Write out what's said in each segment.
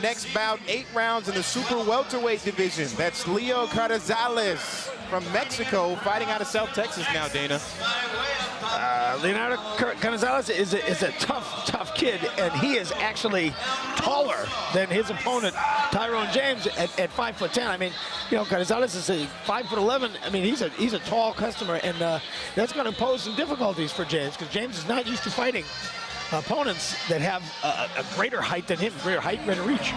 Next bout, 8 rounds in the super welterweight division. That's Leo Carrizales from Mexico, fighting out of South Texas now, Dana. Leonardo Carrizales is a tough kid, and he is actually taller than his opponent, Tyrone James, at 5'10". I mean, you know, Carrizales is a 5'11". I mean, he's a tall customer, and that's going to pose some difficulties for James, because James is not used to fighting opponents that have a greater height than him, greater height, greater reach.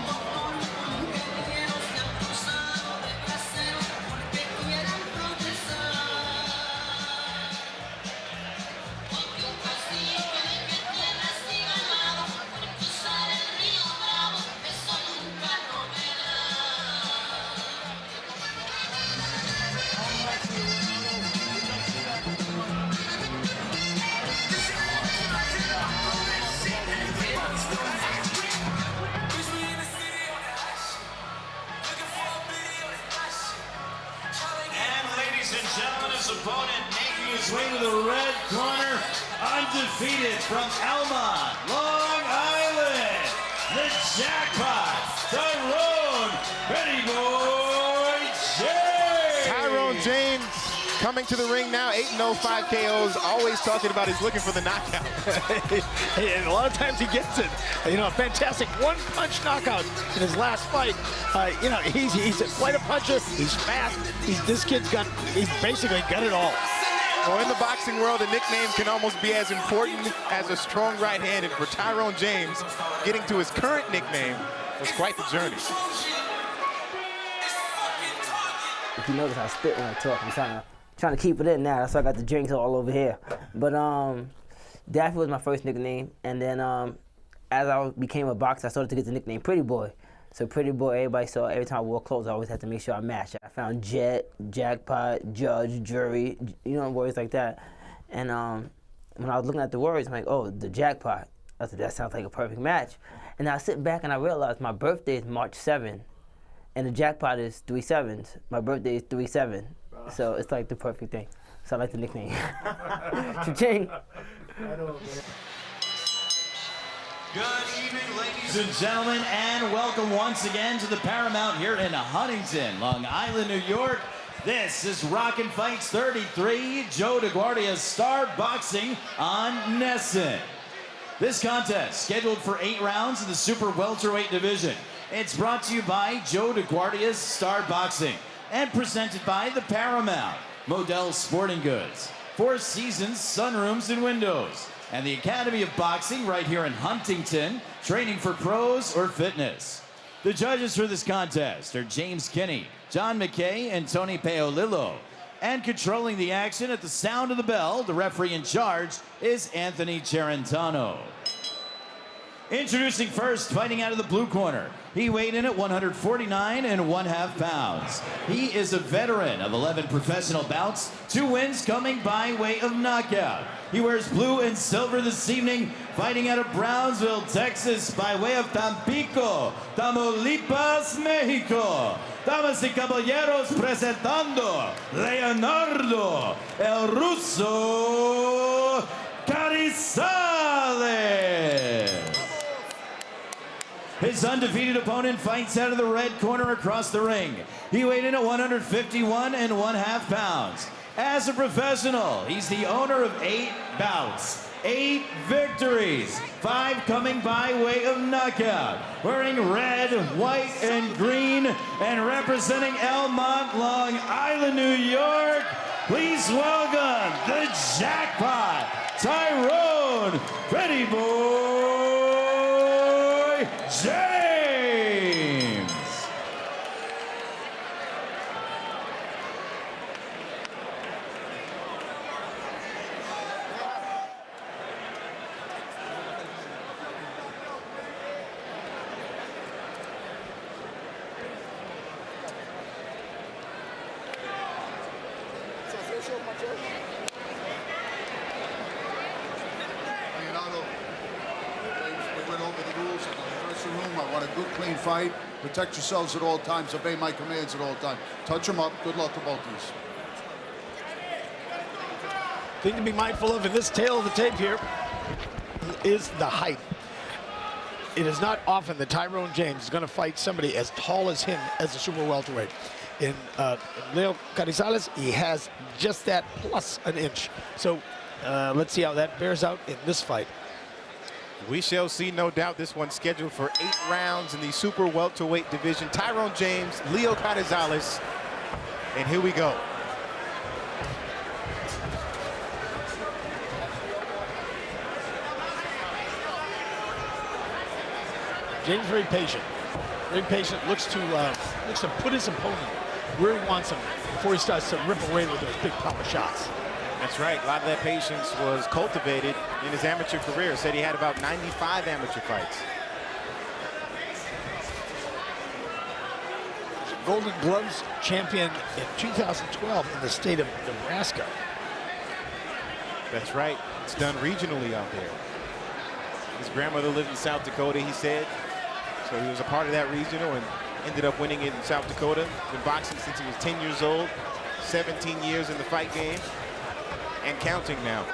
His opponent making his way to the red corner, undefeated from Elmont, Long Island, the jackpot, Tyrone James. Tyrone James coming to the ring now, 8-0, 5 KOs, always talking about he's looking for the knockout. And a lot of times he gets it. You know, a fantastic one-punch knockout in his last fight. You know, he's quite a puncher. He's fast. This kid's he's basically got it all. Well, in the boxing world, a nickname can almost be as important as a strong right hand. And for Tyrone James, getting to his current nickname was quite the journey. If you notice, I spit when I talk. I'm trying to keep it in now. That's why I got the drinks all over here. But Daffy was my first nickname, and then as I became a boxer, I started to get the nickname Pretty Boy. So Pretty Boy, everybody saw. Every time I wore clothes, I always had to make sure I matched. I found Jet, Jackpot, Judge, Jury, you know, words like that. And when I was looking at the words, I'm like, oh, the Jackpot. I said, that sounds like a perfect match. And I sit back and I realized my birthday is March 7, and the Jackpot is 3 7s. My birthday is 3/7. So it's like the perfect thing. So I like the nickname. Cha-ching. Good evening, ladies and gentlemen, and welcome once again to the Paramount here in Huntington, Long Island, New York. This is Rockin' Fights 33, Joe DeGuardia's Star Boxing on Nessun. This contest, scheduled for 8 rounds in the super welterweight division. It's brought to you by Joe DeGuardia's Star Boxing and presented by the Paramount, Model Sporting Goods, Four Seasons Sunrooms and Windows, and the Academy of Boxing right here in Huntington, training for pros or fitness. The judges for this contest are James Kinney, John McKay, and Tony Paolillo. And controlling the action at the sound of the bell, the referee in charge is Anthony Charentano. Introducing first, fighting out of the blue corner. He weighed in at 149 1/2 pounds. He is a veteran of 11 professional bouts, 2 wins coming by way of knockout. He wears blue and silver this evening, fighting out of Brownsville, Texas, by way of Tampico, Tamaulipas, Mexico. Damas y caballeros, presentando Leonardo El Ruso Carrizales. His undefeated opponent fights out of the red corner across the ring. He weighed in at 151 1/2 pounds. As a professional, he's the owner of 8 bouts, 8 victories, 5 coming by way of knockout. Wearing red, white, and green, and representing Elmont, Long Island, New York, please welcome the Jackpot, Tyrone Pretty Boy James. I want a good, clean fight. Protect yourselves at all times. Obey my commands at all times. Touch them up. Good luck to both of you. Thing to be mindful of in this tail of the tape here is the height. it is not often that Tyrone James is going to fight somebody as tall as him as a super welterweight. In Leo Carrizales, he has just that plus an inch. So let's see how that bears out in this fight. We shall see, no doubt. This one's scheduled for 8 rounds in the super welterweight division. Tyrone James, Leo Carrizales, and here we go. James very patient. Very patient. Looks to put his opponent where he wants him before he starts to rip away with those big power shots. That's right. A lot of that patience was cultivated in his amateur career. Said he had about 95 amateur fights. Golden Gloves champion in 2012 in the state of Nebraska. That's right. It's done regionally out there. His grandmother lived in South Dakota, he said. So he was a part of that regional and ended up winning it in South Dakota. Been boxing since he was 10 years old. 17 years in the fight game. And counting now.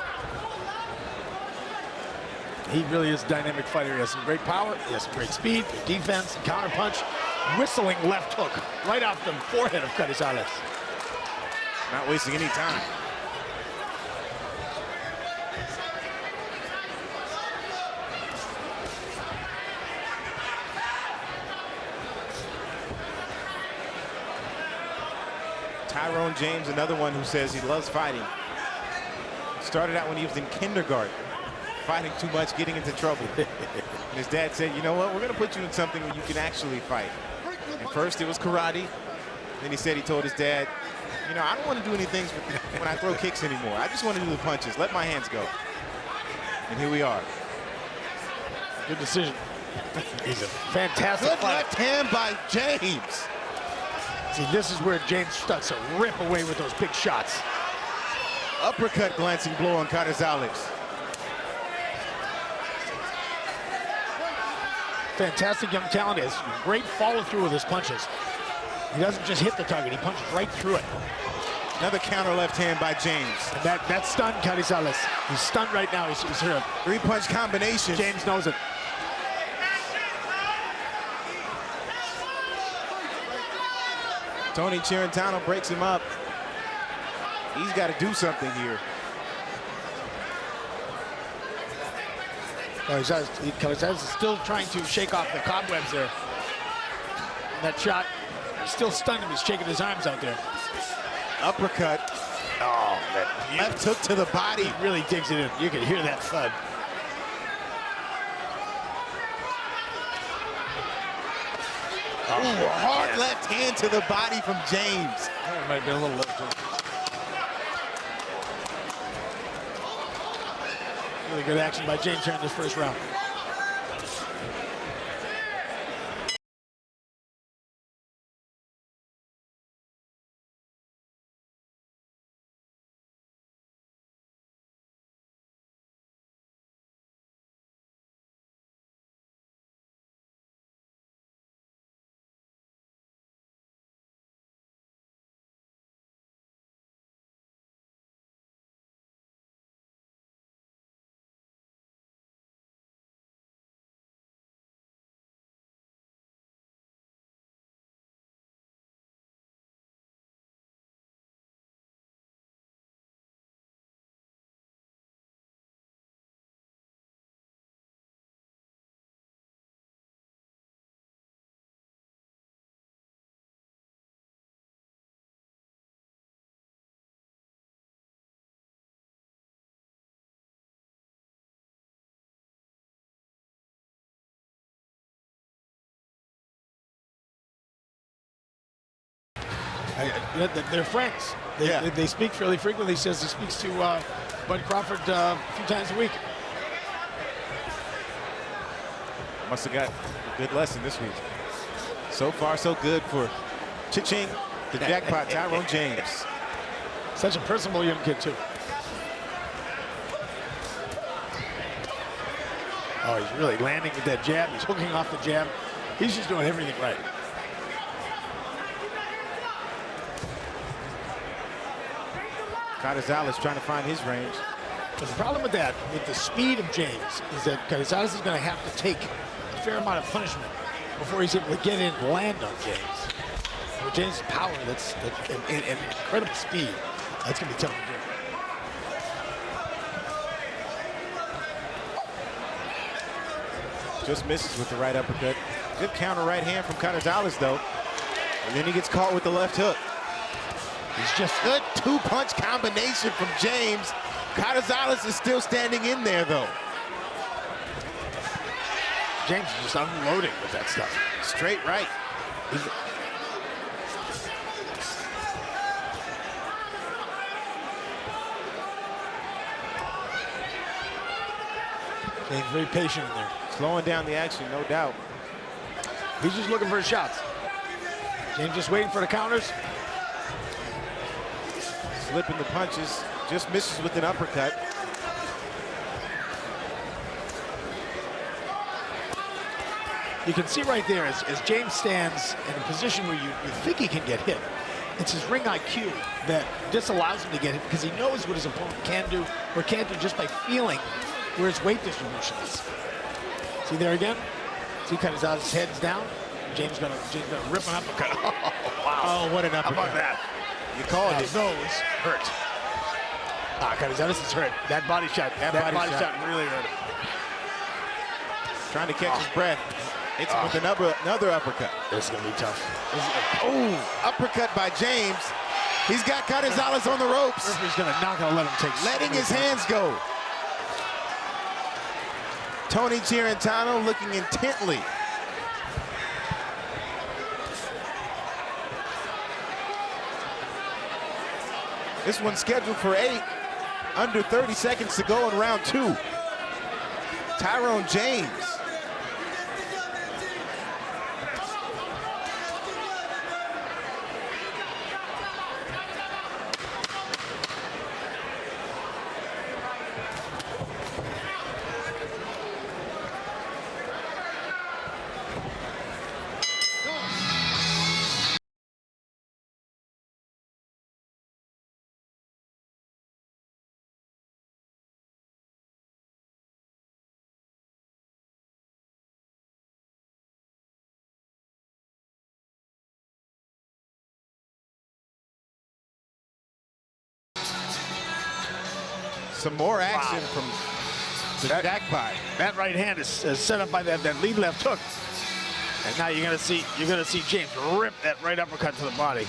He really is a dynamic fighter. He has some great power. He has some great speed, good defense, counter punch. Whistling left hook right off the forehead of Carrizales. Not wasting any time. Tyrone James, another one who says he loves fighting. Started out when he was in kindergarten, fighting too much, getting into trouble. And his dad said, you know what, we're going to put you in something where you can actually fight. And first it was karate. Then he said he told his dad, you know, I don't want to do anything when I throw kicks anymore. I just want to do the punches. Let my hands go. And here we are. Good decision. He's a fantastic Good fighter. left hand by James. See, this is where James starts to rip away with those big shots. Uppercut glancing blow on Carrizales. Fantastic young talent. Has great follow through with his punches. He doesn't just hit the target, he punches right through it. Another counter left hand by James. And that stunned Carrizales. He's stunned right now. He's heard a 3-punch combination. James knows it. Tony Chirentano breaks him up. He's got to do something here. Carrizales is still trying to shake off the cobwebs there. And that shot, he's still stunned him. He's shaking his arms out there. Uppercut. Oh, that left hook to the body. He really digs it in. You can hear that thud. Ooh, hard left hand to the body from James. That might be a little left hook. Really good action by James here in this first round. They're friends. They speak fairly frequently. He says he speaks to Bud Crawford a few times a week. Must have got a good lesson this week. So far, so good for Cha-ching, the jackpot, Tyrone James. Such a personable young kid, too. Oh, he's really landing with that jab. He's hooking off the jab. He's just doing everything right. Carrizales trying to find his range. But the problem with that, with the speed of James, is that Carrizales is going to have to take the fair amount of punishment before he's able to get in and land on James. With James' power, and incredible speed, that's going to be tough to do. Just misses with the right uppercut. Good counter right hand from Carrizales, though. And then he gets caught with the left hook. He's just Good two-punch combination from James. Carrizales is still standing in there, though. James is just unloading with that stuff. Straight right. James very patient in there. Slowing down the action, no doubt. He's just looking for his shots. James just waiting for the counters. Slipping the punches, just misses with an uppercut. You can see right there as James stands in a position where you think he can get hit. It's his ring IQ that just allows him to get hit because he knows what his opponent can do or can't do just by feeling where his weight distribution is. See there again? See Carrizales' head's down. James gonna rip an uppercut. Oh, wow. Oh, what an uppercut. How about that? You called it. Those hurt. Carrizales is hurt. That body shot, that body shot really hurt him. Trying to catch his breath. It's with another uppercut. This is gonna be tough. Oh, uppercut by James. He's got Carrizales on the ropes. Referee's not gonna let him take. Letting his hands go. Tony Chirentano looking intently. This one's scheduled for 8. Under 30 seconds to go in round 2. Tyrone James. Some more action from the jackpot. That right hand is set up by that lead left hook, and now you're gonna see James rip that right uppercut to the body.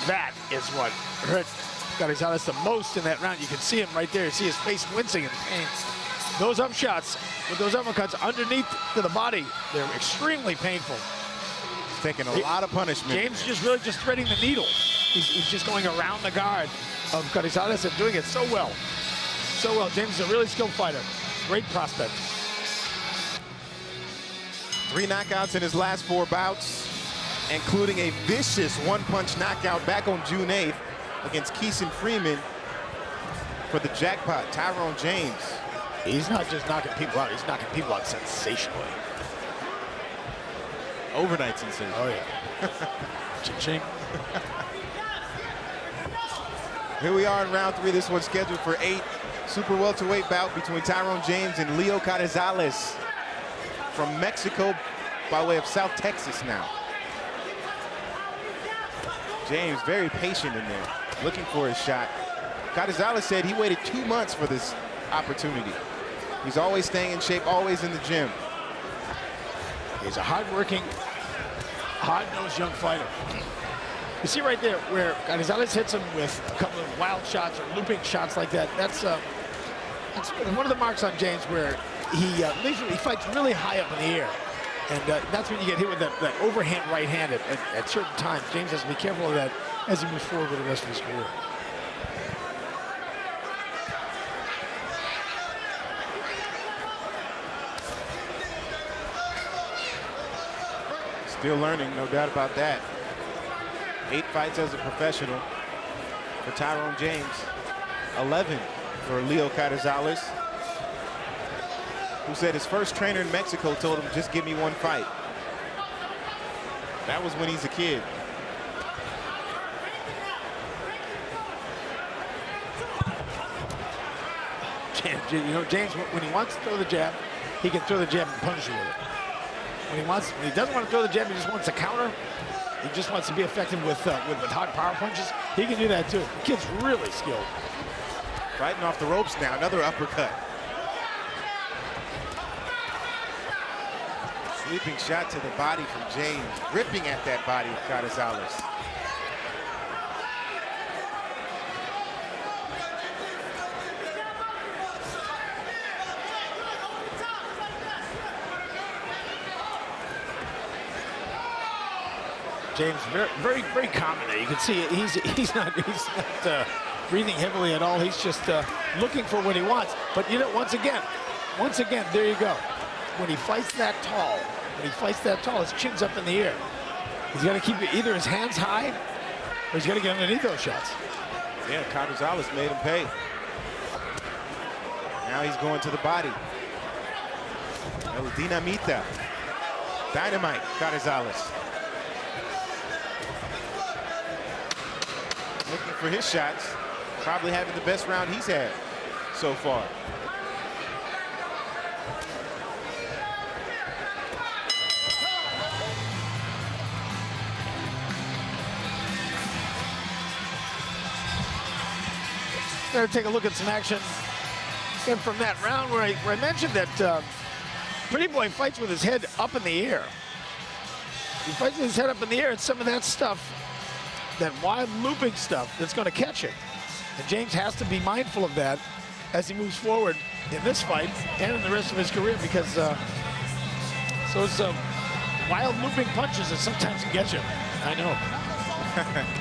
That is what hurt Carrizales the most in that round. You can see him right there. You see his face wincing in pain. Those up shots with those uppercuts underneath to the body, they're extremely painful. He's taking a lot of punishment. James really just threading the needle. He's just going around the guard of Carrizales and doing it so well. So well. James is a really skilled fighter. Great prospect. 3 knockouts in his last 4 bouts, including a vicious one-punch knockout back on June 8th against Keeson Freeman for the jackpot. Tyrone James. He's not just knocking people out, he's knocking people out sensationally. Overnight sensation. Oh, yeah. Ching-ching. Here we are in round 3. This one's scheduled for 8. Super welterweight bout between Tyrone James and Leo Carrizales from Mexico by way of South Texas now. James very patient in there, looking for his shot. Carrizales said he waited 2 months for this opportunity. He's always staying in shape, always in the gym. He's a hard-working, hard-nosed young fighter. You see right there where Carrizales hits him with a couple of wild shots or looping shots like that. That's one of the marks on James where he fights really high up in the air. And that's when you get hit with that overhand right hand at certain times. James has to be careful of that as he moves forward with the rest of his career. Still learning, no doubt about that. 8 fights as a professional for Tyrone James. 11 for Leo Carrizales, who said his first trainer in Mexico told him, just give me 1 fight. That was when he's a kid. James, when he wants to throw the jab, he can throw the jab and punish you with it. When he doesn't want to throw the jab, he just wants to counter. He just wants to be effective with hard power punches. He can do that too. The kid's really skilled. Fighting off the ropes now, another uppercut. Sweeping shot to the body from James, ripping at that body of Carrizales. James very calm in there. You can see he's not breathing heavily at all. He's just looking for what he wants. But you know, once again, there you go. When he fights that tall, his chin's up in the air. He's got to keep either his hands high, or he's got to get underneath those shots. Yeah, Carrizales made him pay. Now he's going to the body. El Dinamita. Dynamite, Carrizales. Looking for his shots. Probably having the best round he's had so far. Gotta take a look at some action and from that round where I mentioned that Pretty Boy fights with his head up in the air. He fights with his head up in the air. It's some of that stuff, that wild looping stuff, that's going to catch it. And James has to be mindful of that as he moves forward in this fight and in the rest of his career, because those wild looping punches that sometimes can get you. I know.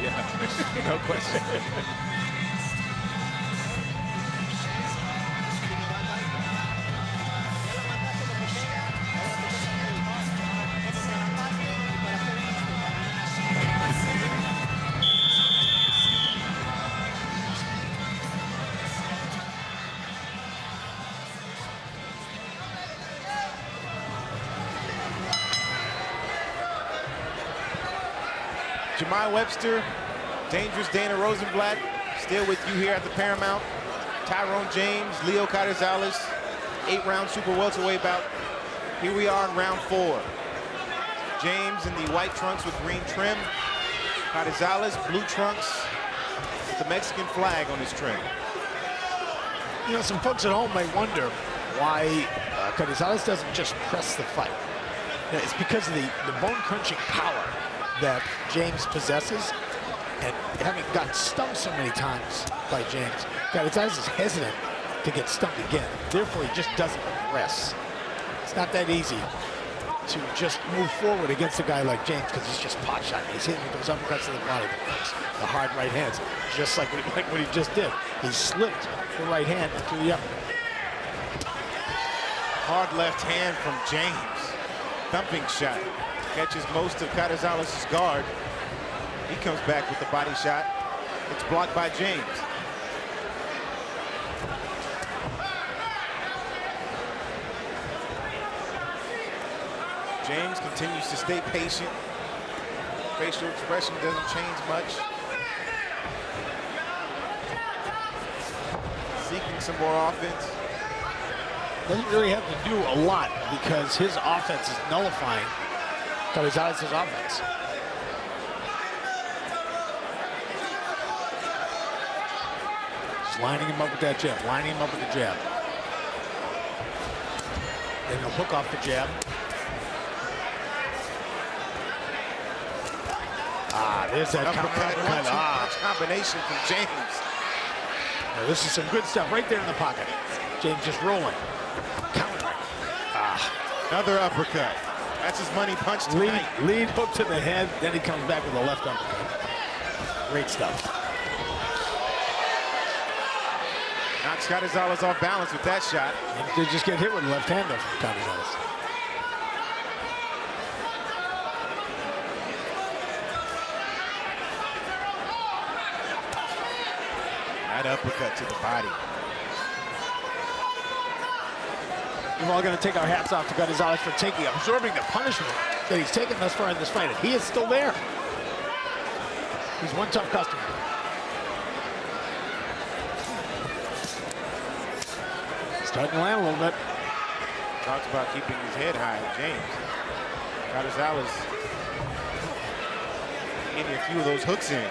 Yeah, no question. Jemai Webster, Dangerous Dana Rosenblatt, still with you here at the Paramount. Tyrone James, Leo Carrizales, 8-round super welterweight bout. Here we are in round 4. James in the white trunks with green trim. Carrizales, blue trunks with the Mexican flag on his trim. You know, some folks at home may wonder why Carrizales doesn't just press the fight. It's because of the bone-crunching power that James possesses, and having gotten stumped so many times by James, Carrizales is hesitant to get stumped again. Therefore, he just doesn't press. It's not that easy to just move forward against a guy like James, because he's just pot shot. He's hitting with those uppercuts to the body, the hard right hands, just like what he just did. He slipped the right hand into the uppercut. Hard left hand from James. Thumping shot. Catches most of Carrizales' guard. He comes back with the body shot. It's blocked by James. James continues to stay patient. Facial expression doesn't change much. Seeking some more offense. Doesn't really have to do a lot, because his offense is nullifying Carrizales' offense. Just lining him up with that jab, lining him up with the jab. Then he'll hook off the jab. There's that uppercut. Combination from James. Now, this is some good stuff right there in the pocket. James just rolling, countering. Another uppercut. That's his money punch tonight. Lead hook to the head, then he comes back with a left uppercut. Great stuff. Knocks Carrizales off balance with that shot. He did just get hit with the left hand though from Carrizales. That uppercut to the body. We're all going to take our hats off to Carrizales for absorbing the punishment that he's taken thus far in this fight. And he is still there. He's one tough customer. Starting to land a little bit. Talks about keeping his head high, James. Carrizales getting a few of those hooks in.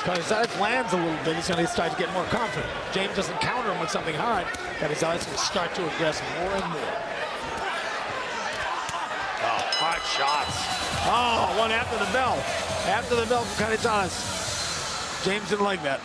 Carrizales lands a little bit. He's going to start to get more confident. James doesn't counter him with something hard. Carrizales will start to aggress more and more. Oh, hard shots. Oh, one after the bell. After the bell from Carrizales. James didn't like that.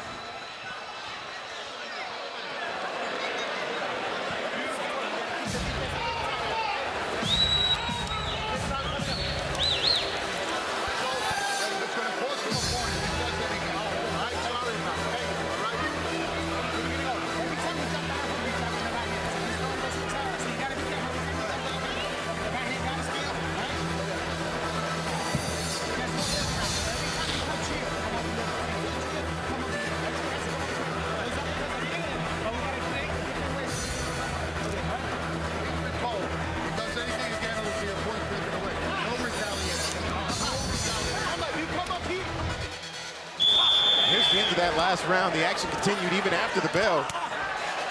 Into that last round, the action continued even after the bell.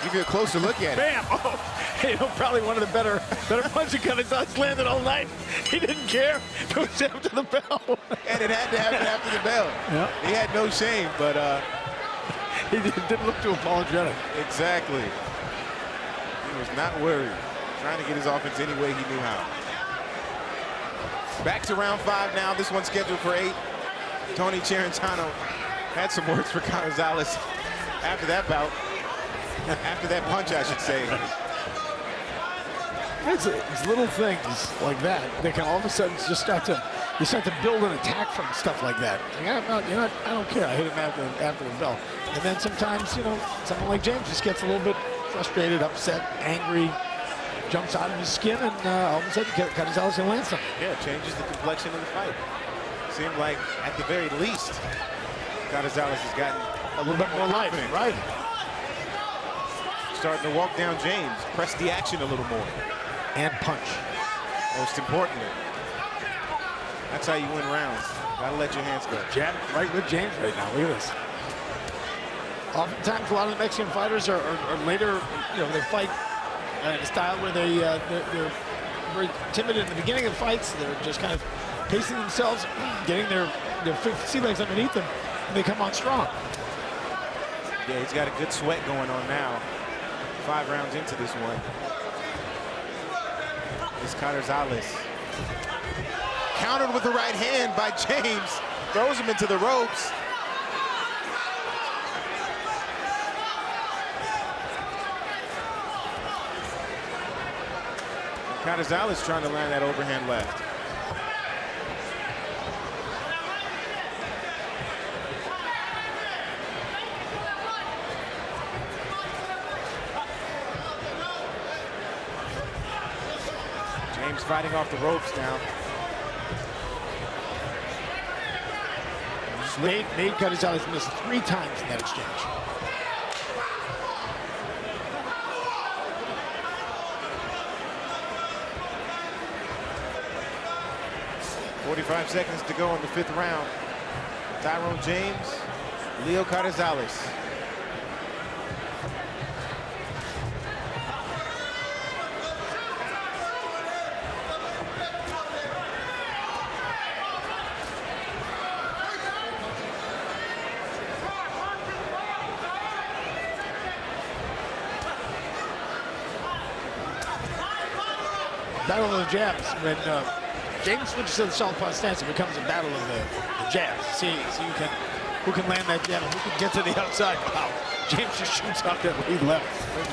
Give you a closer look at it. Bam! Oh, you know, probably one of the better punches Carrizales landed all night. He didn't care. It was after the bell. And it had to happen after the bell. Yep. He had no shame, but he didn't look too apologetic. Exactly. He was not worried. Trying to get his offense any way he knew how. Back to round 5 now. This one's scheduled for 8. Tony Charentano had some words for Carrizales after that bout. After that punch, I should say. It's little things like that that can all of a sudden just start to build an attack from stuff like that. Like, I don't care. I hit him after the bell. And then sometimes, you know, someone like James just gets a little bit frustrated, upset, angry, jumps out of his skin, and all of a sudden Carrizales can land something. Yeah, changes the complexion of the fight. Seemed like, at the very least, Carrizales has gotten a little bit more life, right? Starting to walk down James, press the action a little more. And punch. Most importantly. That's how you win rounds. Gotta let your hands go. Jab right with James right now. Look at this. Oftentimes, a lot of the Mexican fighters are later, you know, they fight in a style where they're very timid in the beginning of fights. They're just kind of pacing themselves, getting their sea legs underneath them, and they come on strong. Yeah, he's got a good sweat going on now. 5 rounds into this one. It's Carrizales. Countered with the right hand by James. Throws him into the ropes. Carrizales trying to land that overhand left. James fighting off the ropes now. Made Carrizales miss 3 times in that exchange. .45 seconds to go in the 5th round. Tyrone James, Leo Carrizales. Battle of the jabs. When James switches to the southpaw stance, it becomes a battle of the jabs. See who can land that jab, who can get to the outside. Wow, James just shoots out that lead left.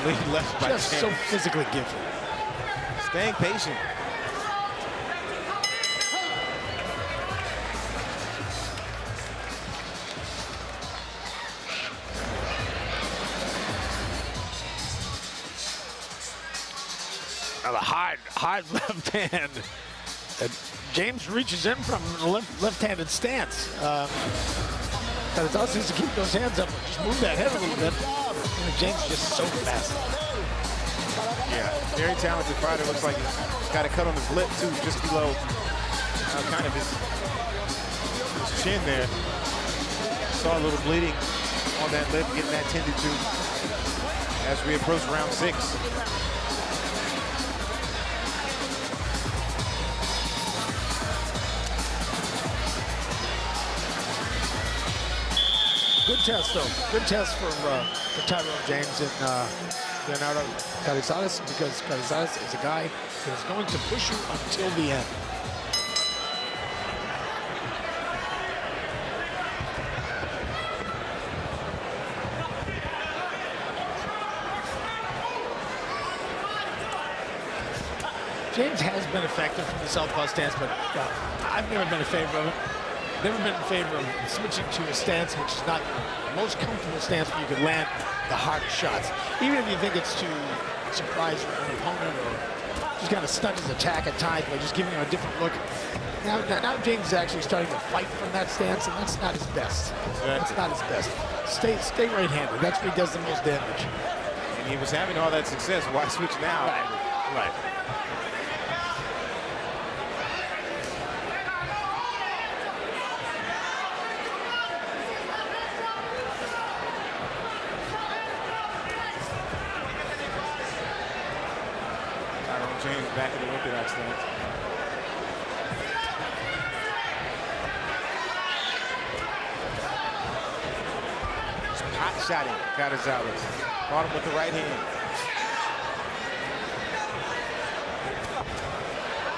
Lead left by just James. So physically gifted. Staying patient. Now the hard left hand. James reaches in from the left-handed stance. Carrizales needs to keep those hands up. Just move that head a little bit. And James is just so fast. Yeah, very talented fighter. Looks like he's got a cut on his lip too, just below kind of his chin there. Saw a little bleeding on that lip, getting that tended to as we approach round 6. Good test, though. Good test for Tyrone James and Leonardo Carrizales, because Carrizales is a guy that is going to push you until the end. James has been effective from the southpaw stance, but I've never been in favor of it. Never been in favor of switching to a stance which is not the most comfortable stance where you can land the hardest shots. Even if you think it's to surprise your own opponent or just kind of stunt his attack at times by just giving him a different look. Now James is actually starting to fight from that stance, and that's not his best. That's not his best. Stay right-handed. That's where he does the most damage. And he was having all that success. Why switch now? Right. James back in the Orthodox stance. Hot shotting Carrizales. Caught him with the right hand.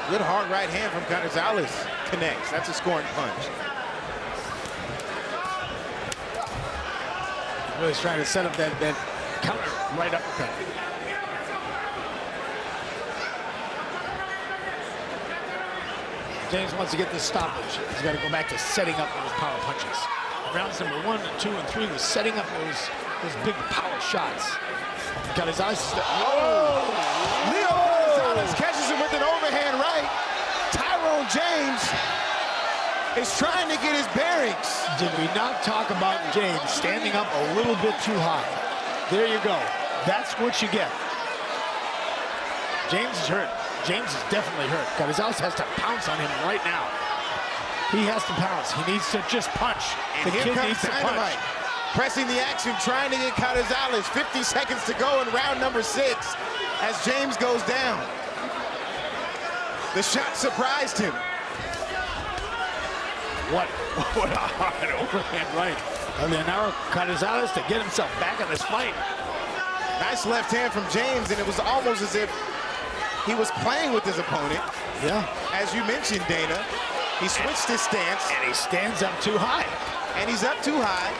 Good hard right hand from Carrizales. Connects. That's a scoring punch. Really he's trying to set up that counter right uppercut. James wants to get this stoppage. He's got to go back to setting up those power punches. Rounds number 1, 2, and 3 was setting up those big power shots. Carrizales. Leo Carrizales catches him with an overhand right. Tyrone James is trying to get his bearings. Did we not talk about James standing up a little bit too high? There you go. That's what you get. James is hurt. James is definitely hurt. Carrizales has to pounce on him right now. He has to pounce. He needs to just punch. And the here kid comes needs to Dynamite. punch. Pressing the action, trying to get Carrizales. 50 seconds to go in round number 6 as James goes down. The shot surprised him. What a hard overhand right. And then now Carrizales to get himself back in this fight. Nice left hand from James, and it was almost as if he was playing with his opponent. Yeah. As you mentioned, Dana, he switched his stance. And he stands up too high. And he's up too high,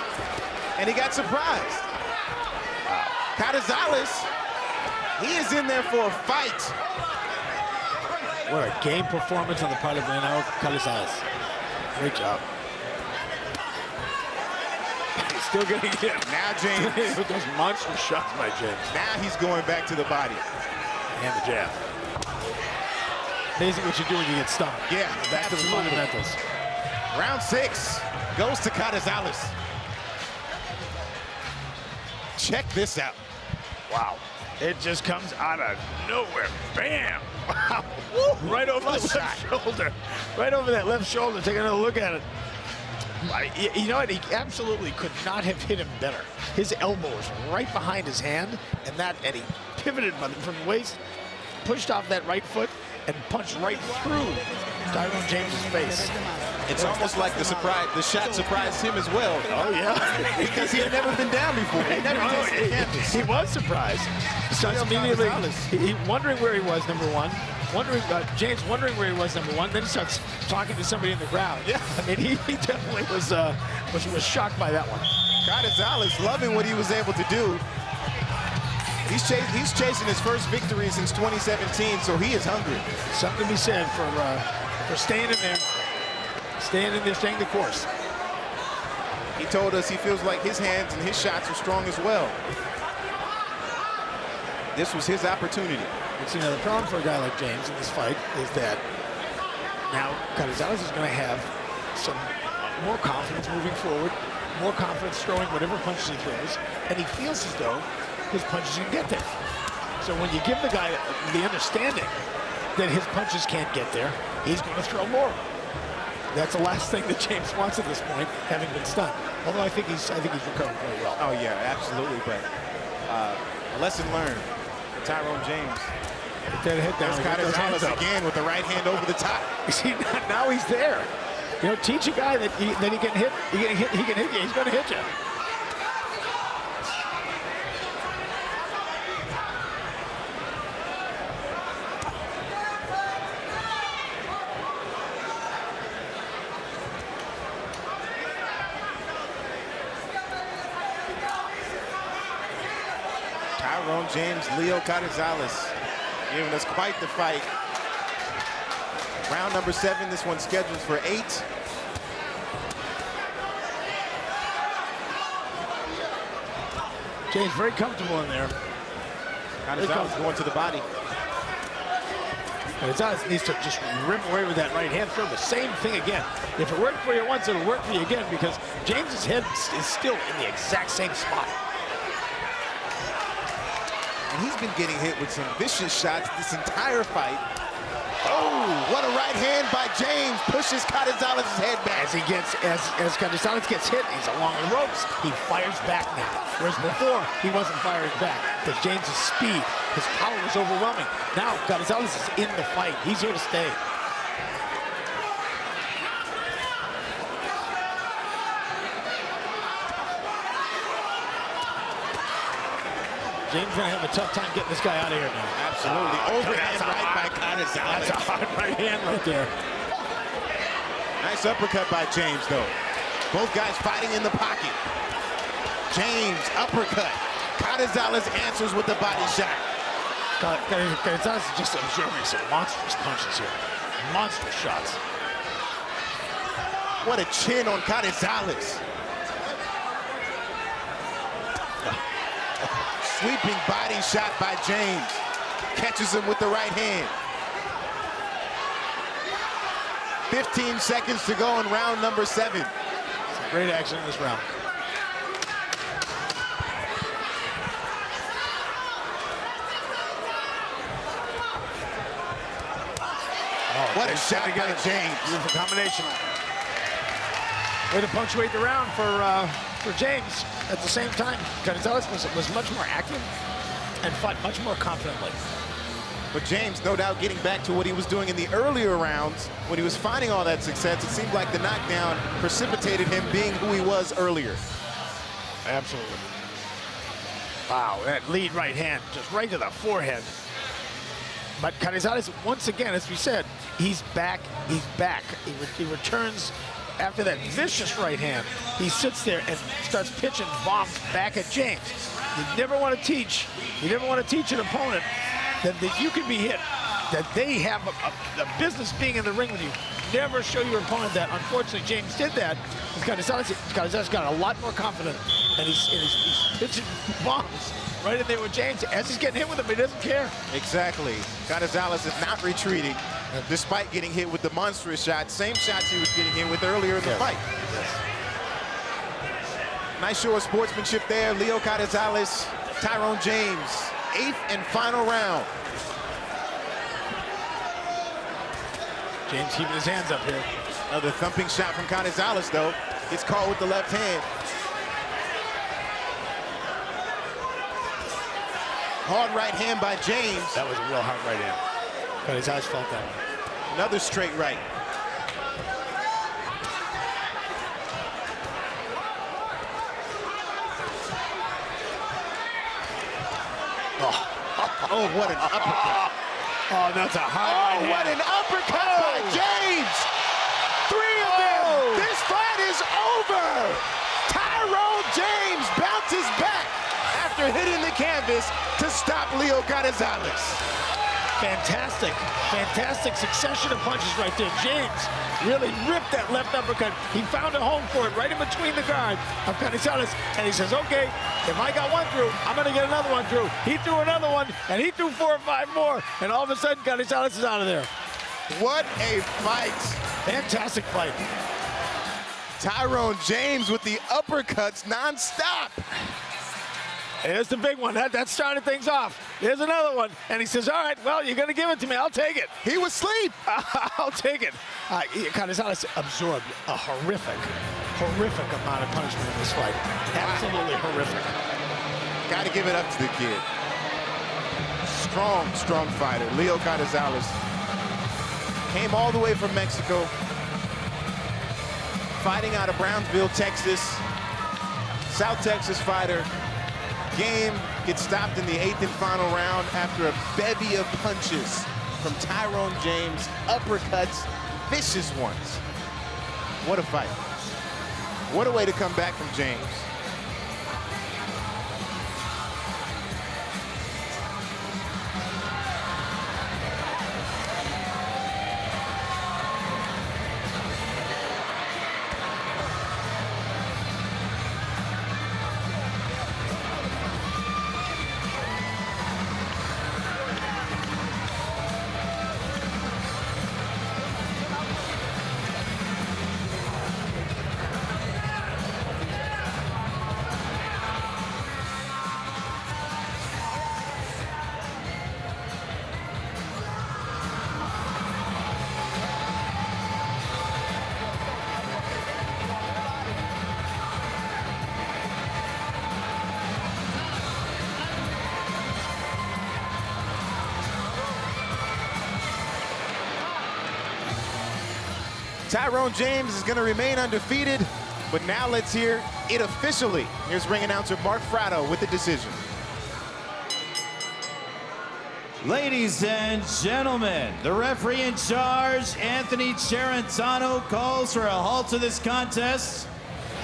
and he got surprised. Carrizales, he is in there for a fight. What a game performance on the part of Leonardo Carrizales. Great job. He's still getting hit. Now James. With those monster shots by James. Now he's going back to the body. And the jab. Amazing what you do when you get stung. Yeah, Back to the fundamentals. Round 6 goes to Carrizales. Check this out. Wow. It just comes out of nowhere. Bam! Wow. Right over the left shoulder. Right over that left shoulder. Take another look at it. You know what? He absolutely could not have hit him better. His elbow was right behind his hand, and he pivoted from the waist, pushed off that right foot, and punched right through Tyrone James's face. It's almost like the shot surprised him as well. Oh, yeah. Because he had never been down before. He never tasted the canvas. He was surprised. He starts immediately wondering where he was, number 1. James wondering where he was, number 1. Then he starts talking to somebody in the crowd. Yeah. I mean, he definitely was shocked by that one. Carrizales loving what he was able to do. He's chasing his first victory since 2017, so he is hungry. Something to be said for staying in there, staying the course. He told us he feels like his hands and his shots are strong as well. This was his opportunity. You know, the problem for a guy like James in this fight is that now Carrizales is going to have some more confidence moving forward, more confidence throwing whatever punches he throws, and he feels as though his punches can get there. So when you give the guy the understanding that his punches can't get there, he's going to throw more. That's the last thing that James wants at this point, having been stunned. Although I think he's recovered very well. Oh yeah, absolutely. But lesson learned for Tyrone James. Get that head down. Carrizales again with the right hand over the top. See, now he's there. You know, teach a guy that he can hit. He can hit you. He's going to hit you. Tyrone James, Leo Carrizales, giving us quite the fight. Round number 7, this one's scheduled for 8. James very comfortable in there. Carrizales going to the body. Carrizales needs to just rip away with that right hand throw. The same thing again. If it worked for you once, it'll work for you again, because James's head is still in the exact same spot. And he's been getting hit with some vicious shots this entire fight. Oh, what a right hand by James. Pushes Carrizales' head back. As Carrizales gets hit, he's along the ropes. He fires back now. Whereas before, he wasn't firing back. But James' speed, his power was overwhelming. Now, Carrizales is in the fight. He's here to stay. James gonna have a tough time getting this guy out of here now. Absolutely. Overhand right by Carrizales. That's a hard right hand right there. Nice uppercut by James, though. Both guys fighting in the pocket. James, uppercut. Carrizales answers with the body shot. Carrizales is just observing some monstrous punches here. Monstrous shots. What a chin on Carrizales. Sweeping body shot by James. Catches him with the right hand. 15 seconds to go in round number 7. Some great action in this round. Oh, what a shot by James. Beautiful combination. Way to punctuate the round for James. At the same time, Carrizales was much more active and fought much more confidently. But James, no doubt, getting back to what he was doing in the earlier rounds when he was finding all that success. It seemed like the knockdown precipitated him being who he was earlier. Absolutely. Wow, that lead right hand, just right to the forehead. But Carrizales, once again, as we said, he's back, he's back. He returns after that vicious right hand. He sits there and starts pitching bombs back at James. You never want to teach an opponent that you can be hit, that they have a business being in the ring with you. Never show your opponent that. Unfortunately, James did that. Carrizales got a lot more confident, and he's pitching bombs right in there with James. As he's getting hit with him, he doesn't care. Exactly. Carrizales is not retreating, despite getting hit with the monstrous shots. Same shots he was getting hit with earlier in the fight. Yes. Nice show of sportsmanship there. Leo Carrizales, Tyrone James, 8th and final round. James keeping his hands up here. Another thumping shot from Carrizales, though. Gets caught with the left hand. Hard right hand by James. That was a real hard right hand. Carrizales felt that one. Another straight right. Oh, what an uppercut. Oh, that's a hard right hand. What an uppercut by James. 3 of them. This fight is over. Tyrone James bounces back after hitting the canvas to stop Leo Carrizales. Fantastic succession of punches right there. James really ripped that left uppercut. He found a home for it right in between the guard of Carrizales, and he says, okay, if I got one through, I'm gonna get another one through. He threw another one, and he threw 4 or 5 more, and all of a sudden, Carrizales is out of there. What a fight. Fantastic fight. Tyrone James with the uppercuts nonstop. Here's the big one. That started things off. Here's another one. And he says, all right, well, you're going to give it to me. I'll take it. He was asleep. I'll take it. Carrizales absorbed a horrific amount of punishment in this fight. Absolutely horrific. Got to give it up to the kid. Strong fighter. Leo Carrizales came all the way from Mexico, fighting out of Brownsville, Texas. South Texas fighter. Game gets stopped in the 8th and final round after a bevy of punches from Tyrone James. Uppercuts, vicious ones. What a fight. What a way to come back from James. Tyrone James is going to remain undefeated, but now let's hear it officially. Here's ring announcer Mark Fratto with the decision. Ladies and gentlemen, the referee in charge, Anthony Charentano, calls for a halt to this contest.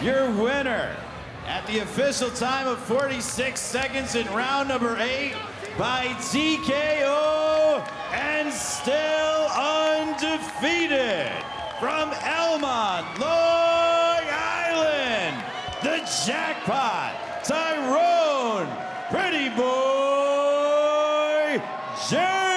Your winner at the official time of 46 seconds in round number 8 by TKO and still undefeated from Elmont, Long Island, the jackpot, Tyrone Pretty Boy James.